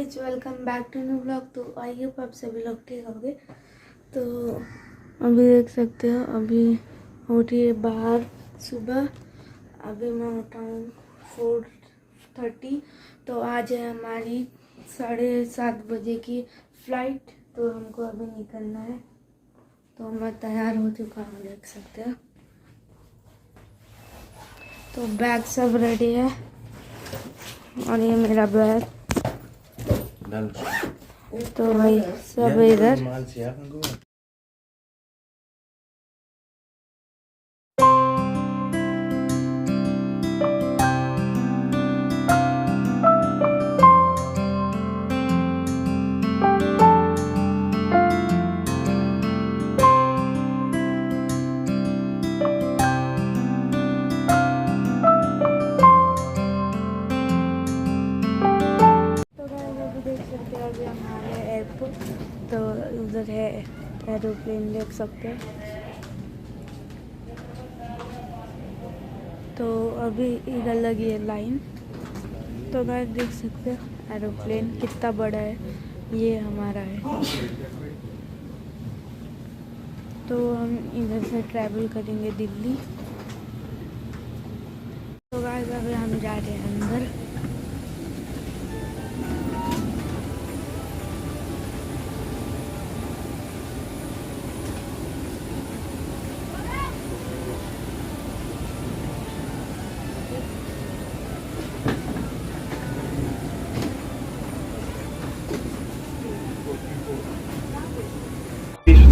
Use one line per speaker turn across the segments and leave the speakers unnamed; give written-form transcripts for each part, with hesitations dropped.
Guys welcome back to new vlog. तो I hope आप सभी लोग ठीक होंगे। तो अभी देख सकते हो, अभी उठी है बाहर सुबह। अभी मैं उठा हूँ 4:30। तो आज है हमारी 7:30 बजे की फ़्लाइट। तो हमको अभी निकलना है। तो मैं तैयार हो चुका हूँ, देख सकते हो। तो बैग सब रेडी है और ये मेरा बैग। तो भाई सब इधर। देख सकते हो अभी हमारे एयरपोर्ट। तो उधर है एरोप्लेन, देख सकते हो। तो अभी इधर लगी है लाइन। तो गाइस देख सकते हो एरोप्लेन कितना बड़ा है, ये हमारा है। तो हम इधर से ट्रैवल करेंगे दिल्ली। तो गाइस अभी हम जा रहे हैं अंदर।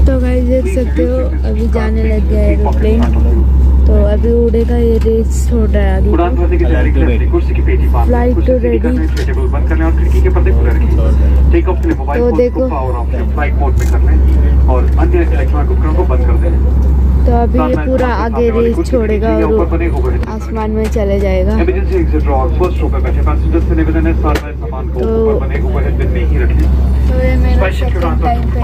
तो गाइस देख सकते हो अभी जाने लग गया एरोप्लेन। तो अभी उड़ेगा, ये रेस छोड़ रहा है आगे। फ्लाइट तो रेडी। तो देखो, तो अभी ये पूरा आगे रेस छोड़ेगा और आसमान में चले जाएगा। तो ये मेरा सेकंड टाइम पे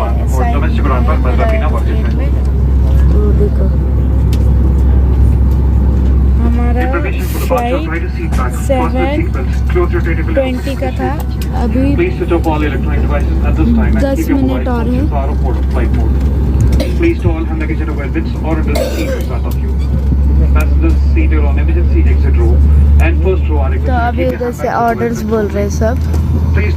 तो देखो हमारा फ्लाइट 7:20 का था। अभी 10 मिनट और है।
Please to all hand luggage and belts or under the seat in front of you. Passengers seated on emergency exit row and first row are
तो अभी उधर से ऑर्डर्स बोल रहे हैं सब।
Please